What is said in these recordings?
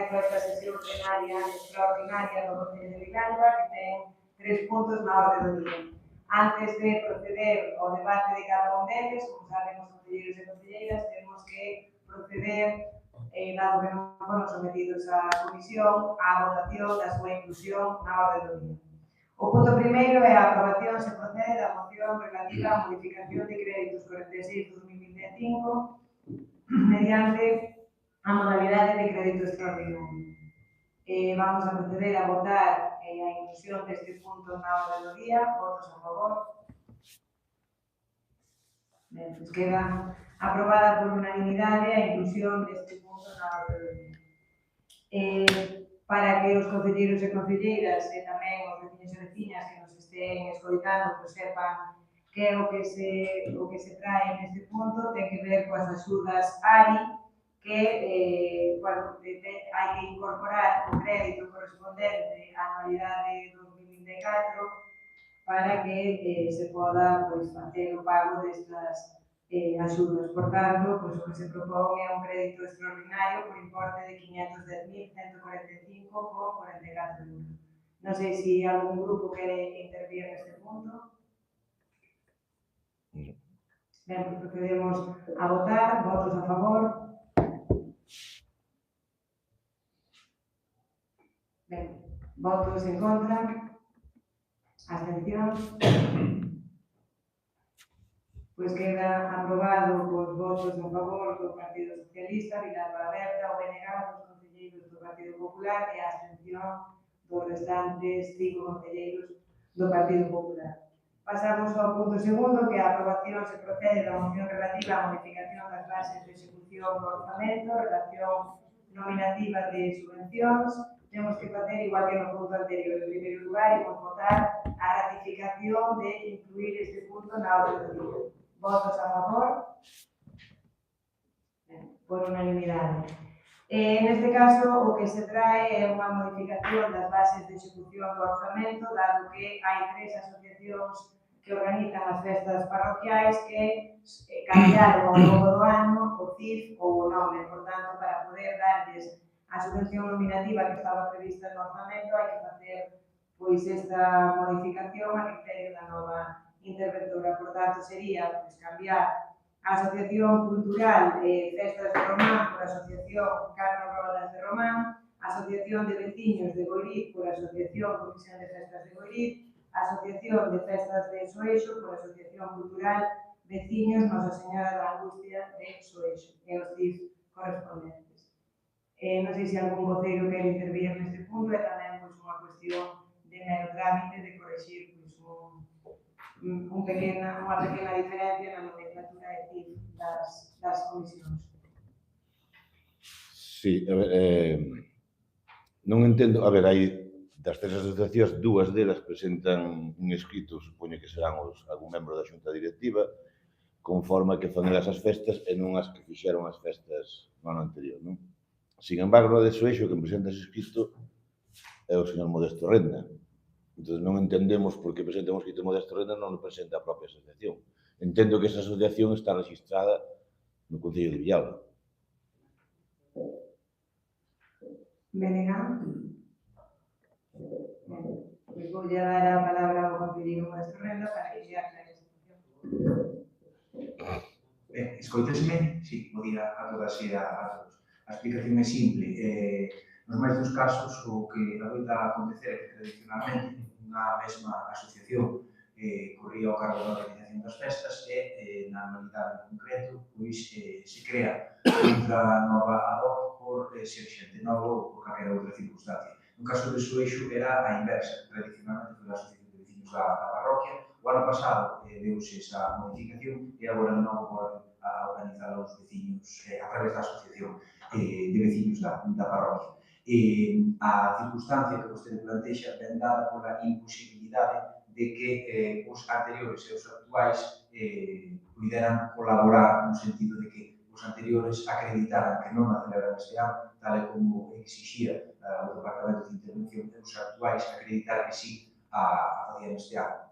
exemplo, esta sesión plenaria extraordinaria do Concello de Villalba, que ten 3 puntos na orde do día. Antes de proceder ao debate de cada un deles, como saben os concelleiros e concelleiras, temos que proceder, dado que non foron sometidos á comisión, á votación da súa inclusión na orde do día. O punto primeiro é a aprobación se procede da moción relativa á modificación de créditos 46-2025 mediante a modalidade de crédito extraordinario. Vamos a proceder a votar a inclusión deste punto na orde do día. Votos a favor. Ben, pues queda aprobada por unanimidade a inclusión deste punto na orde do día. Para que os concelleiros e concelleiras e tamén os veciños e veciñas que nos estén escoitando pues sepan que é o que se trae neste punto, ten que ver coas axudas ARI, que hai que incorporar o crédito correspondente á anualidade 2024 para que se poda facer o pago destas axudas. Por tanto, o que se propón é un crédito extraordinario por importe de 510.145,44 euros. Non sei se algún grupo quere intervir neste punto. Ben, pues procedemos a votar. Votos a favor. Ben, votos en contra. Abstención. Pois queda aprobado cos votos a favor do Partido Socialista, Villalba Aberta, o BNG, dos concelleiros do Partido Popular e a abstención dos restantes 5 concelleiros do Partido Popular. Pasamos ao punto segundo, que a aprobación se procede da moción relativa á modificación das bases de execución do orzamento, relación nominativa de subvencións. Temos que facer igual que no punto anterior. En primeiro lugar, imos votar a ratificación de incluir este punto na orde do día. Votos a favor? Por unanimidade. Neste caso, o que se trae é unha modificación das bases de execución do orzamento, dado que hai 3 asociacións que organizan as festas parroquiais que cambiaron ao longo do ano o CIF ou o nome. Por tanto, para poder darles a subvención nominativa que estaba prevista no orzamento, hai que facer esta modificación a criterio da nova interventora. Por tanto, sería cambiar a Asociación Cultural Festas de Román por Asociación Carlos Rodas de Román, Asociación de Veciños de Goiriz por Asociación Comisión de Festas de Goiriz, Asociación de Festas de Soeixo por Asociación Cultural Veciños Nosa Señora da Angustia de Soeixo, e os CIF correspondentes. Non sei se algún voceiro quer intervir neste punto, e tamén unha cuestión de mero trámite de correxir unha pequena diferencia na nomenclatura de CIF das comisións. Sí, a ver, non entendo, a ver, hai das 3 asociacións, 2 delas presentan un escrito, supoño que serán algún membro da xunta directiva, conforme que fan elas as festas e non as que fixeron as festas no ano anterior, non? Sin embargo, de Soeixo, que presenta ese escrito é o señor Modesto Renda. Entón, non entendemos por que presenta un escrito Modesto Renda non o presenta a propia asociación. Entendo que esa asociación está registrada no Concello de Villalba. Benegán. Pois vou dar a palabra ao concelleiro Modesto Renda para que xa aclare esta situación. Escoitesme? Sí, bo día a todas e a todos. A explicación é simple. Nos máis dos casos, o que adoita acontecer é que tradicionalmente unha mesma asociación corría ao cargo da organización das festas e na anualidade en concreto se crea outra nova ad hoc por ser xente nova ou por calquera outra circunstancia. No caso de Soeixo era a inversa. Tradicionalmente foi a Asociación de Veciños da Parroquia. O ano pasado deuse esa modificación e agora de novo volven a organizar os veciños a través da Asociación de Veciños da Parroquia. A circunstancia que vostede plantexa ben dada pola imposibilidade de que os anteriores e os actuais puderan colaborar no sentido de que os anteriores acreditaran que non a celebran este ano, tal e como exixía o Departamento de Intervención, e os actuais acreditar que sí a facían este ano.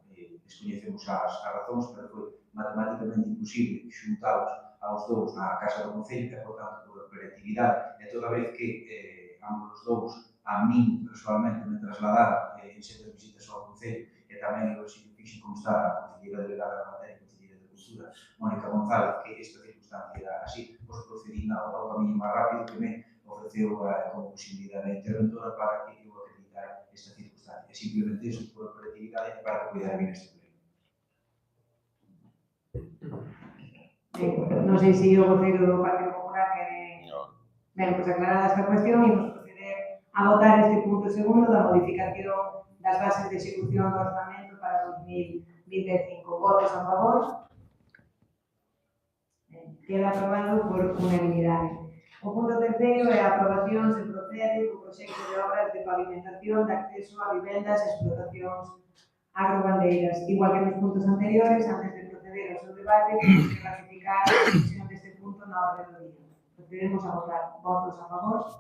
Descoñecemos as razóns, pero foi matemáticamente imposible xuntalos aos dous na Casa do Concello e, por tanto, por operatividade, e toda vez que a ambos os dous, a min, personalmente, me trasladara en certas visitas ao Concello, e tamén eu se fixen constar a concelleira delegada da materia, a concelleira de Cultura, Mónica González, que esta circunstancia era así, pois procedín ao camiño máis rápido que me ofreceu como posibilidade da interventora para que eu acreditara esta circunstancia. Simplemente iso, por operatividade, para que pudera vir este pleno. Non sei se o voceiro do Partido Popular quere... Ben, pois aclarada esta cuestión, imos proceder a votar este punto segundo da modificación das bases de execución do orzamento para 2025. Votos a favor? Queda aprobado por unanimidade. O punto terceiro é a aprobación se procede do proxecto de obras de pavimentación de acceso a vivendas e explotacións agrobandeiras. Igual que nos puntos anteriores, antes de proceder ao seu debate, temos que ratificar a inclusión deste punto na orde do día. Procedemos a votar. Votos a favor?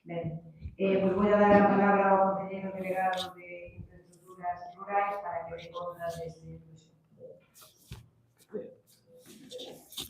Ben. Pois vou a dar a palabra ao concelleiro delegado de Infraestructuras Rurais para que dé conta deste proxecto.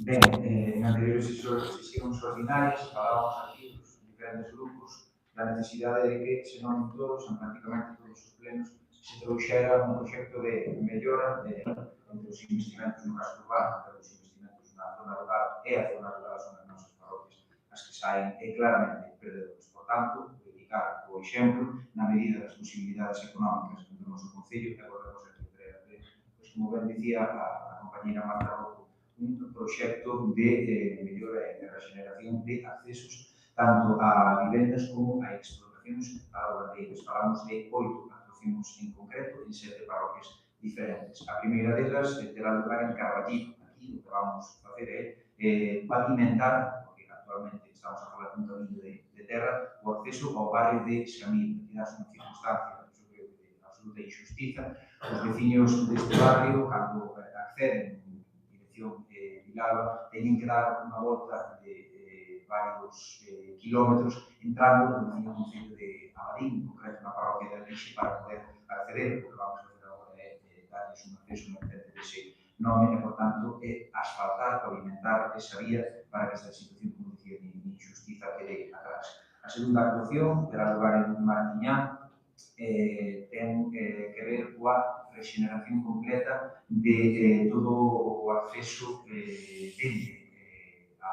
Ben, en anteriores sesións ordinarias falábamos aquí dos diferentes grupos da necesidade de que, se non en todos, en prácticamente todos os plenos, se trouxera un proxecto de mellora entre os investimentos no caso urbano, entre os investimentos na zona rural e a zona rural son as nosas parroquias, as que saen claramente perdedores. Por tanto, dedicar o exemplo na medida das posibilidades económicas do noso Concello, e volvemos a traer, pois, como ben dicía a compañeira Marta Rocco, un proxecto de mellora e de regeneración de accesos tanto a vivendas como a explotacións agrobandeiras. Falamos de 8 actuacións en concreto en 7 parroquias diferentes. A primeira delas terá lugar en Carballito. Aquí o que vamos facer é pavimentar, porque actualmente estamos a falar dun camiño de terra, o acceso ao barrio de Xamil. Aquí das unha circunstancia de absoluta injustiza. Os veciños deste barrio, cando acceden Vilalba, teñen que dar unha volta de varios kilómetros entrando no veciño concello de Abadín, en concreto na parroquia de Alixe, para poder acceder. O que vamos a facer agora é darles un acceso no centro dese nome e, por tanto, é asfaltar, pavimentar esa vía para que esta situación, como dicía, de injustiza quede atrás. A segunda actuación terá lugar en Martiñán, ten que ver coa regeneración completa de todo o acceso dende a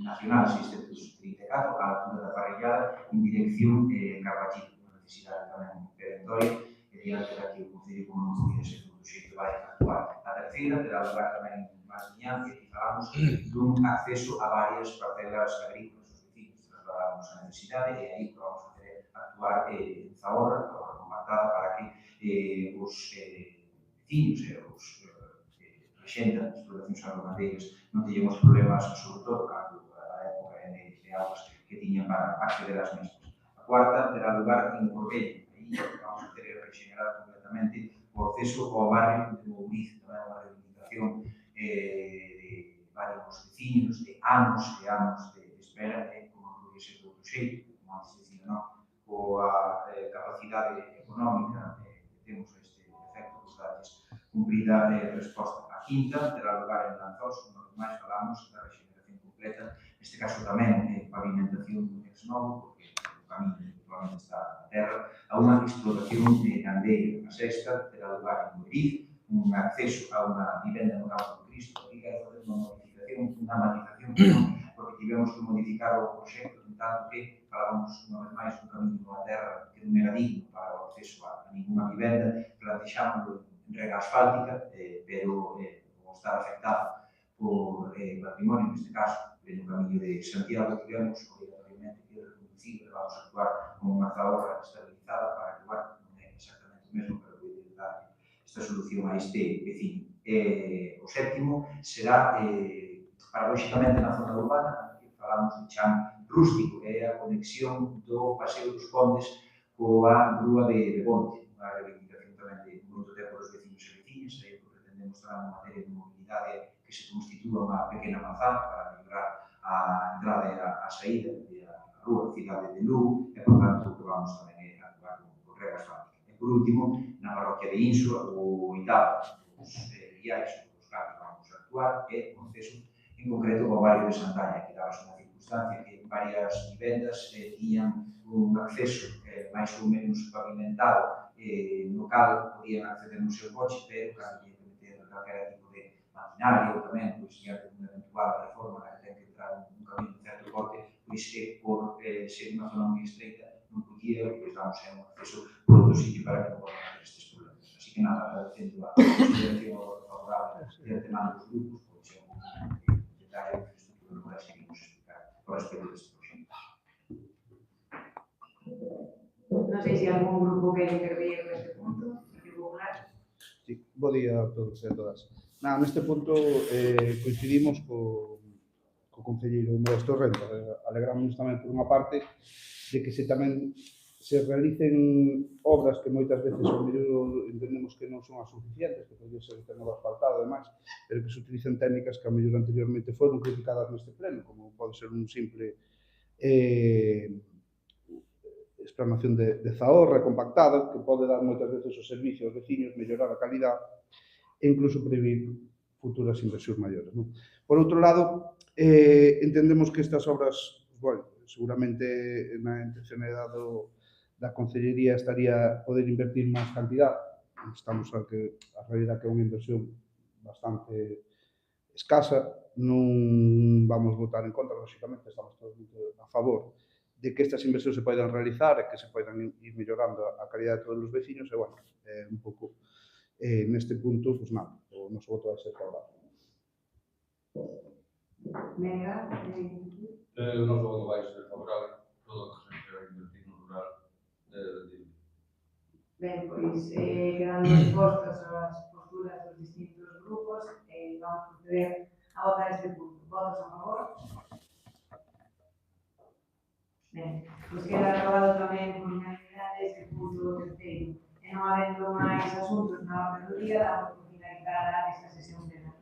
Nacional 634, a altura da Parrillada, en dirección Carballito, unha necesidade tamén perentoria, e diante daqui o Concello, como non podía ser do xeito, vai actuar. A terceira terá lugar tamén en Martiñán, que aquí falamos dun acceso a varias parcelas agrícolas. Os vecinos trasladamos a necesidade e aí vamos a fazer actuar en Zahorra compactada, para que os veciños e os rexentan as explotacións agrobandeiras non teñamos problemas, sobre todo cando a época de augas que tiñan para acceder ás mesmas. A cuarta terá lugar en Corbello. Aí vamos a ter regenerar completamente o acceso ao barrio de Mouriz, tamén unha reivindicación de varios veciños, de anos de espera, como non podía ser de outro xeito, como antes dicía, non? Coa capacidade económica que temos a este efecto, pues darles cumprida resposta. A quinta terá lugar en Lanzós, onde máis falamos da regeneración completa, neste caso tamén pavimentación ex novo, porque o camiño actualmente está na terra, a unha explotación gandeira. A sexta terá lugar en Moiriz, un acceso a unha vivenda no Campo do Cristo. Aquí quero fazer unha matización, porque tivemos que modificar o proxecto, en tanto que falábamos unha vez máis dun camiño á terra que non era digno para o acceso a ninguna vivenda, plantexámoslo en rega asfáltica, pero como está afectado por patrimonio, neste caso, no camiño de Santiago, tivemos obrigatoriamente que reconducir, vamos a actuar como unha zahorra estabilizada para que, bueno, non é exactamente o mesmo, pero poder dar esta solución a este veciño. O séptimo será, paradóxicamente, na zona urbana, que falamos de cham rústico, que é a conexión do Paseo dos Condes coa Rúa de Bonte, unha reivindicación tamén de moito tempo dos veciños e veciñas, e que pretendemos tamén en materia de mobilidade que se constitúa unha pequena manzana para mellorar a entrada e a saída da Rúa Cidade de Lugo, e, por tanto, que vamos tamén a actuar con rega asfáltica. E, por último, na parroquia de Insua, o oitavo dos viais, os casos vamos a actuar, é o acceso en concreto ao barrio de Santaña, que daba unha circunstancia constancia que varias vivendas tiñan un acceso máis ou menos pavimentado no cal podían acceder no seu coche, pero cando lle permitir calquera tipo de maquinaria ou tamén, pois, diante dunha eventual reforma na que ten que entrar un camión de certo porte, pois que por ser unha zona moi estreita non podía, pois damos un acceso por outro sitio para que non podan hacer estes problemas. Así que nada, agradecendo a consideración favorable de antemano dos grupos, pois é un detalle de infraestructura no que seguimos explicar por respecto deste proxecto. Non sei se algún grupo quere intervir neste punto, Partido Popular. Sí, bo día a todos e a todas. Neste punto coincidimos co concelleiro Modesto Renta. Alegramos tamén por unha parte de que se tamén se realicen obras que moitas veces ao mellor entendemos que non son as suficientes, que podría ser o tema do asfaltado e demais, pero que se utilizan técnicas que ao mellor anteriormente foron criticadas neste pleno, como pode ser un simple explanación de zahorra compactada, que pode dar moitas veces o servicio aos veciños, mellorar a calidad e incluso previr futuras inversións maiores. Por outro lado, entendemos que estas obras, bueno, seguramente na intencionalidade da Concellería estaría poder invertir máis cantidad. Estamos a realidad que é unha inversión bastante escasa, non vamos votar en contra, lógicamente, estamos todos a favor de que estas inversións se poidan realizar e que se poidan ir mellorando a calidad de todos os veciños e, bueno, un pouco neste punto, pois nada, o noso voto vai ser favorable. Venga, O noso voto vai ser favorable, todo o que se quera invertir no rural ben, pois, quedando expostas as posturas dos distintos grupos, vamos proceder a votar este punto. Votos a favor? Ben, pois queda aprobado tamén por unanimidade este punto terceiro. E non habendo máis asuntos na orde do día, damos por finalizada esta sesión plenaria.